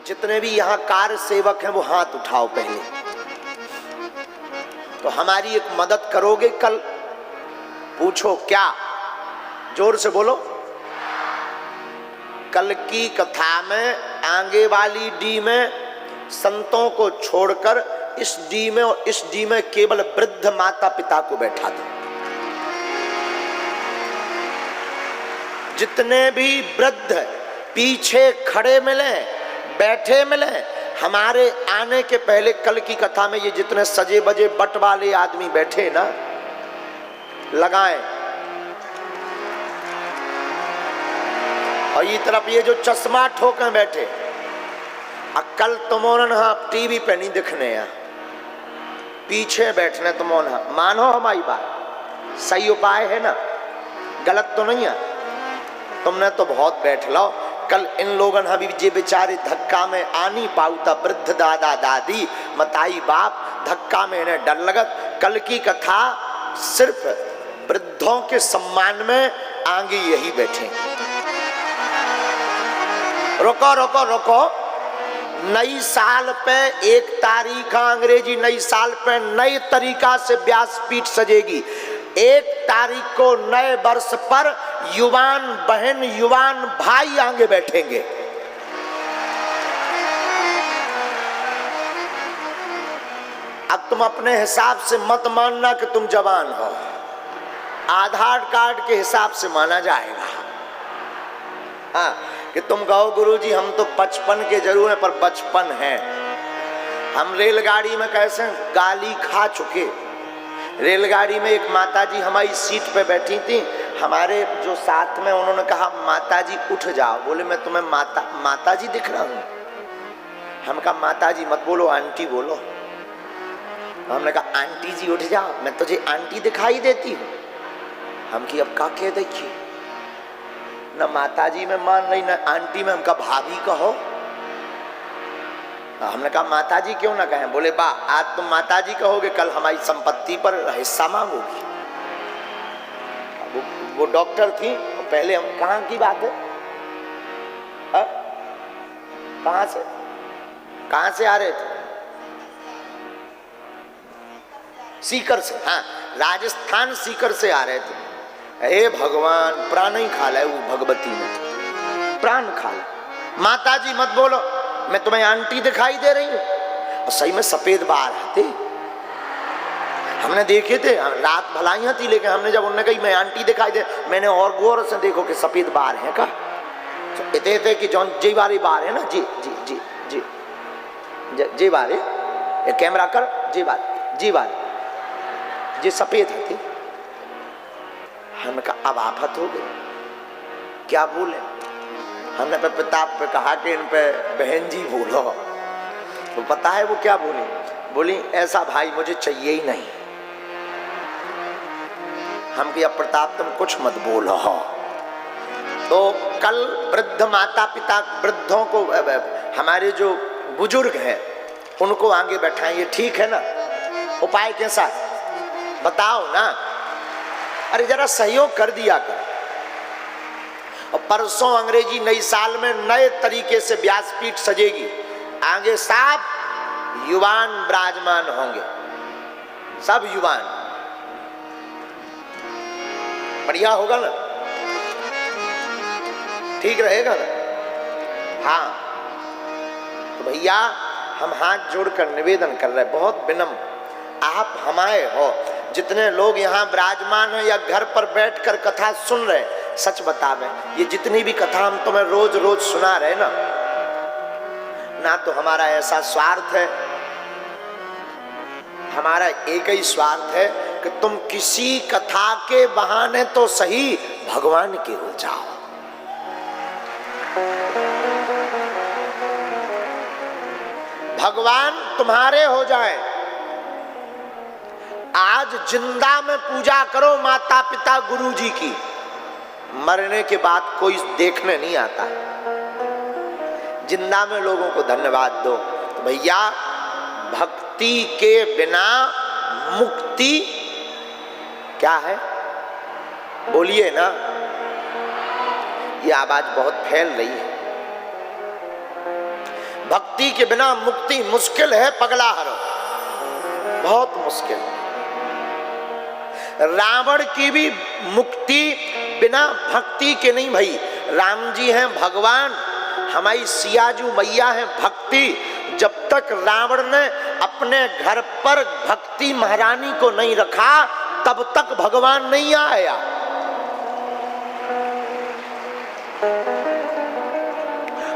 जितने भी यहाँ कार्य सेवक हैं वो हाथ उठाओ पहले। तो हमारी एक मदद करोगे कल? पूछो क्या? जोर से बोलो। कल की कथा में आगे वाली डी में संतों को छोड़कर इस डी में और इस डी में केवल वृद्ध माता पिता को बैठा दो। जितने भी वृद्ध पीछे खड़े मिले, बैठे मिले, हमारे आने के पहले कल की कथा में ये जितने सजे बजे बट वाले आदमी बैठे ना, लगाएं। और ये तरफ ये जो चश्मा ठोकर बैठे, कल तुमोन हाँ टीवी पे नहीं दिखने हैं, पीछे बैठने तुमोन। हाँ मानो हमारी बात, सही उपाय है ना, गलत तो नहीं है। तुमने तो बहुत बैठ लो। कल इन लोगन अभी जे बेचारे धक्का में आ नहीं पाऊता, वृद्ध दादा दादी मताई बाप, धक्का में इन्हें डर लगत। कल की कथा सिर्फ वृद्धों के सम्मान में आगे यही बैठे। रुको रुको रुको, नई साल पे 1 तारीख अंग्रेजी नई साल पे नए तरीका से व्यासपीठ सजेगी। 1 तारीख को नए वर्ष पर युवान बहन युवान भाई आगे बैठेंगे। अब तुम अपने हिसाब से मत मानना कि तुम जवान हो, आधार कार्ड के हिसाब से माना जाएगा। हाँ कि तुम कहो गुरुजी हम तो 55 के जरूर हैं, पर बचपन है। हम रेलगाड़ी में कैसे गाली खा चुके। रेलगाड़ी में एक माताजी हमारी सीट पे बैठी थी, हमारे जो साथ में, उन्होंने कहा माताजी उठ जाओ। बोले मैं तुम्हें माताजी दिख रहा हूँ? हम कहा माताजी मत बोलो, आंटी बोलो। हमने कहा आंटी जी उठ जाओ, मैं तुझे आंटी दिखाई देती हूँ। हम की अब का कह देखिए, न माताजी में मान रही न आंटी में। हम कहा भाभी कहो। हमने कहा माताजी क्यों ना कहें? बोले बा आज तुम माताजी कहोगे, कल हमारी संपत्ति पर हिस्सा मांगोगी। वो डॉक्टर थी पहले। हम कहाँ की बात है? कहाँ से आ रहे थे? सीकर से। हाँ राजस्थान सीकर से आ रहे थे। हे भगवान, प्राण ही खा लाए वो भगवती ने, प्राण खा ला। माताजी मत बोलो, मैं तुम्हें आंटी दिखाई दे रही हूँ। और सही में सफेद बाल थे, हमने देखे थे। रात भलाइयाँ थी, लेकिन हमने जब उन्होंने कही मैं आंटी दिखाई दे, मैंने और गौर से देखो कि सफेद बाल है का। तो इतने थे कि जौन जी वाली बाल है ना, जी जी जी जी जी वाले, कैमरा कर, जी वाले, जी वाले, जी सफेद थे। हमने कहा अब आफत हो गई, क्या बोले? हमने पे पिता पे कहा कि इन पे बहन जी बोलो। तो पता है वो क्या बोली? बोली ऐसा भाई मुझे चाहिए ही नहीं। हम कि अब प्रताप तुम कुछ मत बोलो। तो कल वृद्ध माता पिता, वृद्धों को, हमारे जो बुजुर्ग हैं उनको आगे बैठाएं, ये ठीक है ना? उपाय कैसा बताओ ना? अरे जरा सहयोग कर दिया कर। और परसों अंग्रेजी नई साल में नए तरीके से व्यासपीठ सजेगी। आगे सब युवान विराजमान होंगे, सब युवान। बढ़िया होगा ना? ठीक रहेगा ना? हाँ तो भैया हम हाथ जोड़कर निवेदन कर रहे हैं, बहुत विनम्र, आप हमारे हो। जितने लोग यहाँ विराजमान हैं या घर पर बैठकर कथा सुन रहे, सच बतावे, ये जितनी भी कथा हम तुम्हें रोज रोज सुना रहे ना तो हमारा ऐसा स्वार्थ है, हमारा एक ही स्वार्थ है कि तुम किसी कथा के बहाने तो सही भगवान के हो जाओ। भगवान तुम्हारे हो जाए। आज जिंदा में पूजा करो माता पिता गुरु जी की, मरने के बाद कोई देखने नहीं आता। जिंदा में लोगों को धन्यवाद दो। तो भैया भक्ति के बिना मुक्ति क्या है? बोलिए ना, ये आवाज बहुत फैल रही है। भक्ति के बिना मुक्ति मुश्किल है पगला हरो, बहुत मुश्किल। रावण की भी मुक्ति बिना भक्ति के नहीं भई। राम जी हैं भगवान, हमारी सियाजू मैया है भक्ति। जब तक रावण ने अपने घर पर भक्ति महारानी को नहीं रखा तब तक भगवान नहीं आया।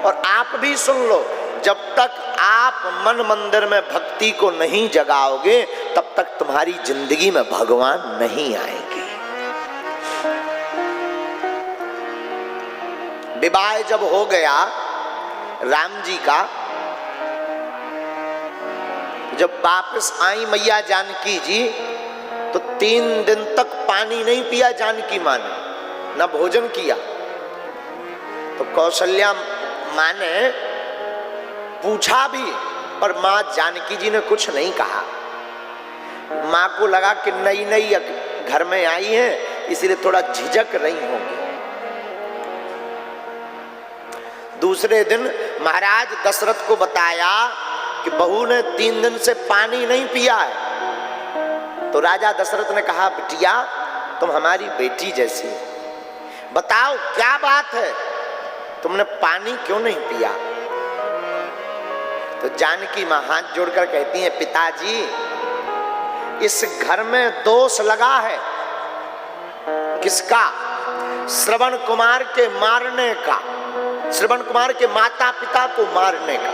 और आप भी सुन लो, जब तक आप मन मंदिर में भक्ति को नहीं जगाओगे तब तक तुम्हारी जिंदगी में भगवान नहीं आएंगे। विवाह जब हो गया राम जी का, जब वापस आई मैया जानकी जी तो 3 दिन तक पानी नहीं पिया जानकी माँ ने, न भोजन किया। तो कौशल्या माँ ने पूछा भी पर माँ जानकी जी ने कुछ नहीं कहा। माँ को लगा कि नई नई घर में आई है इसलिए थोड़ा झिझक रही होंगी। दूसरे दिन महाराज दशरथ को बताया कि बहू ने 3 दिन से पानी नहीं पिया है। तो राजा दशरथ ने कहा, बिटिया तुम हमारी बेटी जैसी हो, बताओ क्या बात है, तुमने पानी क्यों नहीं पिया? तो जानकी मां हाथ जोड़कर कहती हैं, पिताजी इस घर में दोष लगा है। किसका? श्रवण कुमार के मारने का, श्रवण कुमार के माता पिता को मारने का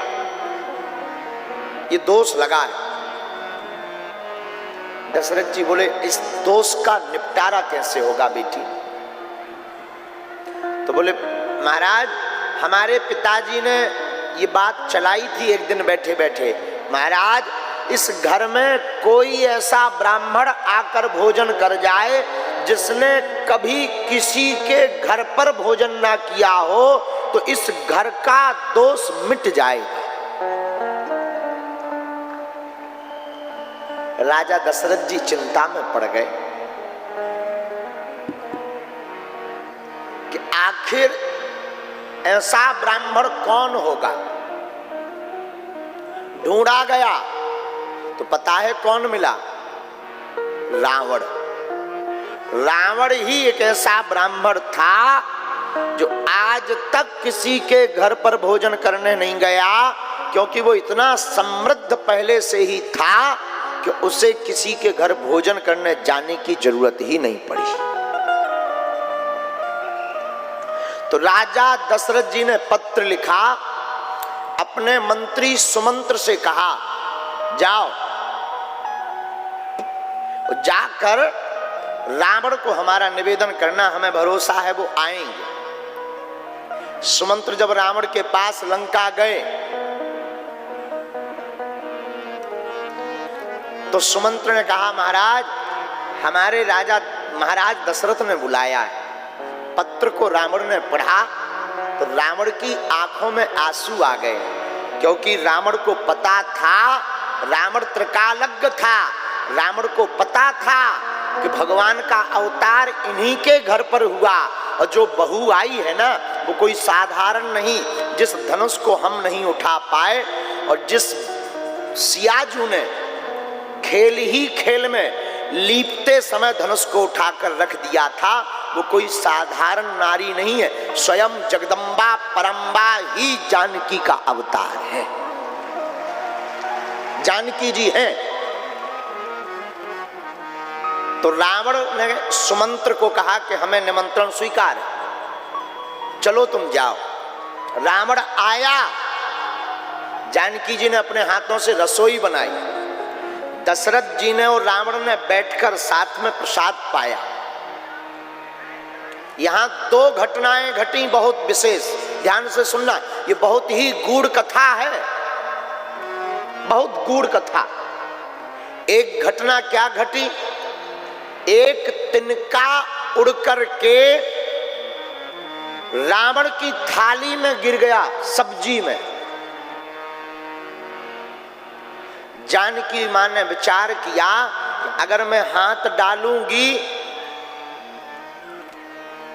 ये दोष लगा है। दशरथ जी बोले, इस दोष का निपटारा कैसे होगा बेटी? तो बोले, महाराज हमारे पिताजी ने ये बात चलाई थी एक दिन बैठे बैठे, महाराज इस घर में कोई ऐसा ब्राह्मण आकर भोजन कर जाए जिसने कभी किसी के घर पर भोजन ना किया हो तो इस घर का दोष मिट जाएगा। राजा दशरथ जी चिंता में पड़ गए कि आखिर ऐसा ब्राह्मण कौन होगा। ढूंढा गया तो पता है कौन मिला? रावण। रावण ही एक ऐसा ब्राह्मण था जो आज तक किसी के घर पर भोजन करने नहीं गया, क्योंकि वो इतना समृद्ध पहले से ही था कि उसे किसी के घर भोजन करने जाने की जरूरत ही नहीं पड़ी। तो राजा दशरथ जी ने पत्र लिखा, अपने मंत्री सुमंत्र से कहा, जाओ जाकर रावण को हमारा निवेदन करना, हमें भरोसा है वो आएंगे। सुमंत्र जब रावण के पास लंका गए तो सुमंत्र ने कहा, महाराज हमारे राजा महाराज दशरथ ने बुलाया है। पत्र को रावण ने पढ़ा तो रावण की आंखों में आंसू आ गए, क्योंकि रावण को पता था, रावण त्रिकालज्ञ था, रावण को पता था कि भगवान का अवतार इन्हीं के घर पर हुआ और जो बहू आई है ना वो कोई साधारण नहीं। जिस धनुष को हम नहीं उठा पाए और जिस सियाजू ने खेल ही खेल में लीपते समय धनुष को उठाकर रख दिया था, वो कोई साधारण नारी नहीं है, स्वयं जगदम्बा परम्बा ही जानकी का अवतार है। जानकी जी हैं। तो रावण ने सुमंत्र को कहा कि हमें निमंत्रण स्वीकार है, चलो तुम जाओ। रावण आया, जानकी जी ने अपने हाथों से रसोई बनाई, दशरथ जी ने और रावण ने बैठकर साथ में प्रसाद पाया। यहां 2 घटनाएं घटी बहुत विशेष, ध्यान से सुनना, ये बहुत ही गूढ़ कथा है, बहुत गूढ़ कथा। एक घटना क्या घटी, एक तिनका उड़ करके रावण की थाली में गिर गया, सब्जी में। जानकी मां ने विचार किया कि अगर मैं हाथ डालूंगी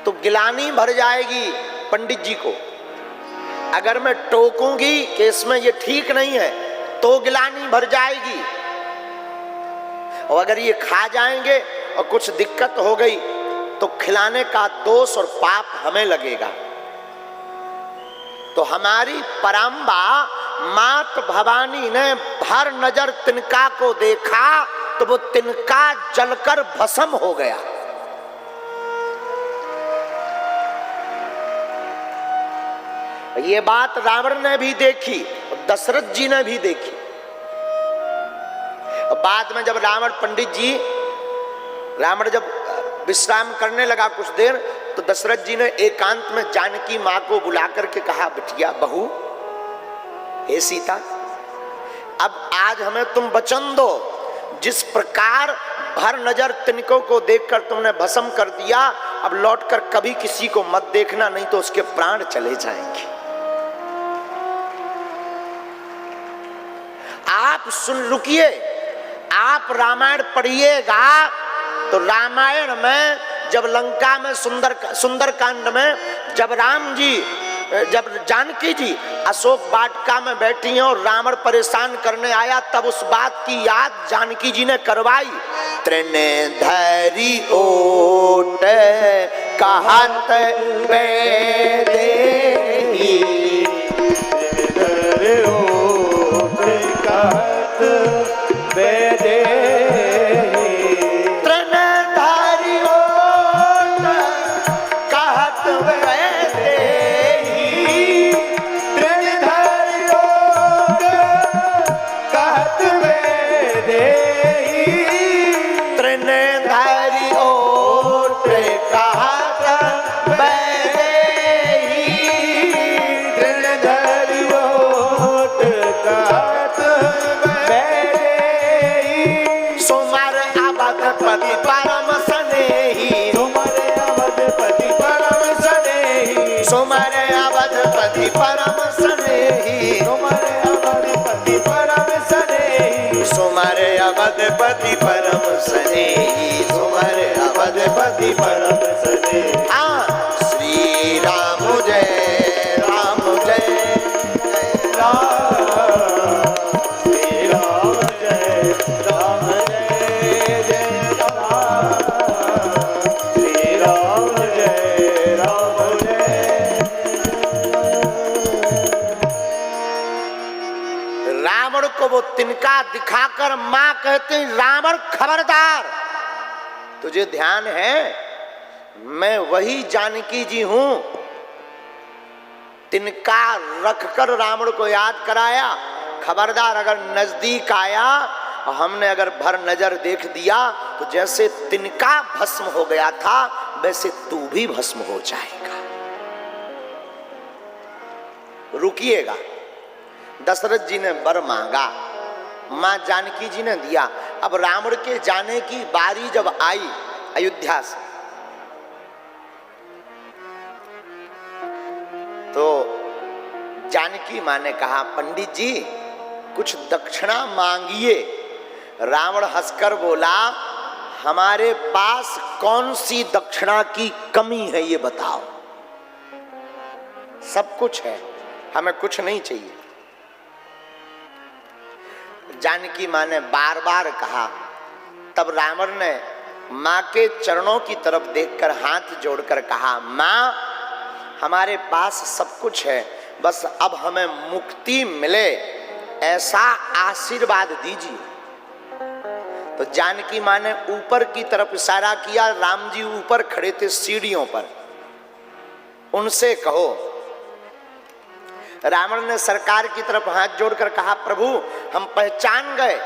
तो गिलानी भर जाएगी पंडित जी को, अगर मैं टोकूंगी कि इसमें ये ठीक नहीं है तो गिलानी भर जाएगी, और अगर ये खा जाएंगे और कुछ दिक्कत हो गई तो खिलाने का दोष और पाप हमें लगेगा। तो हमारी परम्बा मात भवानी ने भर नजर तिनका को देखा तो वो तिनका जलकर भस्म हो गया। ये बात रावण ने भी देखी, दशरथ जी ने भी देखी। बाद में जब रावण जब विश्राम करने लगा कुछ देर, तो दशरथ जी ने एकांत में जानकी मां को बुला करके कहा, बिटिया बहू, हे सीता, अब आज हमें तुम वचन दो, जिस प्रकार भर नजर तिनकों को देखकर तुमने भस्म कर दिया, अब लौटकर कभी किसी को मत देखना, नहीं तो उसके प्राण चले जाएंगे। आप रुकिए, आप रामायण पढ़िएगा तो रामायण में जब लंका में सुंदरकांड में जब जानकी जी अशोक वाटिका में बैठी हैं और रावण परेशान करने आया, तब उस बात की याद जानकी जी ने करवाई। त्रिनेधरी ओट कहत बेदेही, अवधपति परम स्नेही, तुम्हारे अवधपति परम स्नेही। हाँ, श्री राम जय राम जय राम, श्री राम जय राम जय जय राम, श्री राम जय राम जय। रावण को वो तिनका दिखाकर मां कहते हैं, रावण खबरदार, तुझे ध्यान है मैं वही जानकी जी हूं। तिनका रखकर रावण को याद कराया, खबरदार अगर नजदीक आया और हमने अगर भर नजर देख दिया तो जैसे तिनका भस्म हो गया था वैसे तू भी भस्म हो जाएगा। रुकिएगा। दशरथ जी ने वर मांगा, मां जानकी जी ने दिया। अब रावण के जाने की बारी जब आई अयोध्या से, तो जानकी मां ने कहा, पंडित जी कुछ दक्षिणा मांगिए। रावण हंसकर बोला, हमारे पास कौन सी दक्षिणा की कमी है ये बताओ, सब कुछ है, हमें कुछ नहीं चाहिए। जानकी मां ने बार बार कहा। तब रावण ने मां के चरणों की तरफ देखकर हाथ जोड़कर कहा, मां हमारे पास सब कुछ है, बस अब हमें मुक्ति मिले ऐसा आशीर्वाद दीजिए। तो जानकी मां ने ऊपर की तरफ इशारा किया। राम जी ऊपर खड़े थे सीढ़ियों पर, उनसे कहो। रावण ने सरकार की तरफ हाथ जोड़कर कहा, प्रभु हम पहचान गए,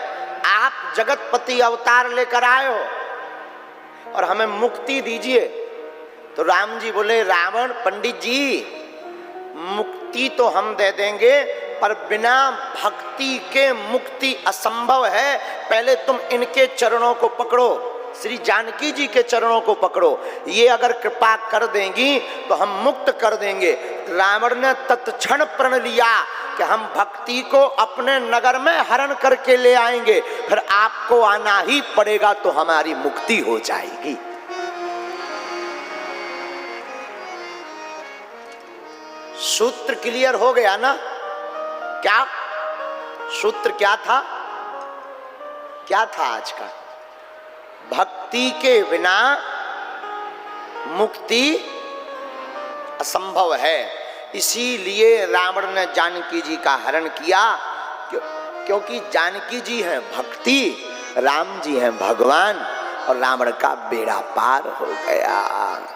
आप जगतपति अवतार लेकर आए हो और हमें मुक्ति दीजिए। तो राम जी बोले, रावण पंडित जी मुक्ति तो हम दे देंगे, पर बिना भक्ति के मुक्ति असंभव है। पहले तुम इनके चरणों को पकड़ो, श्री जानकी जी के चरणों को पकड़ो, ये अगर कृपा कर देंगी तो हम मुक्त कर देंगे। रावण ने तत्क्षण प्रण लिया कि हम भक्ति को अपने नगर में हरण करके ले आएंगे, फिर आपको आना ही पड़ेगा तो हमारी मुक्ति हो जाएगी। . 。 . 。 . . . . . . . . . . . . . . . . . . . . . . . . 。 . . 。 . . 。 . . 。 . . 。 . 。 . 。 . 。 . 。 . 。 . 。 . 。 . 。 . 。सूत्र क्लियर हो गया ना? क्या सूत्र क्या था? क्या था आज का? भक्ति के बिना मुक्ति असंभव है। इसीलिए रावण ने जानकी जी का हरण किया, क्योंकि जानकी जी हैं भक्ति, राम जी हैं भगवान, और रावण का बेड़ा पार हो गया।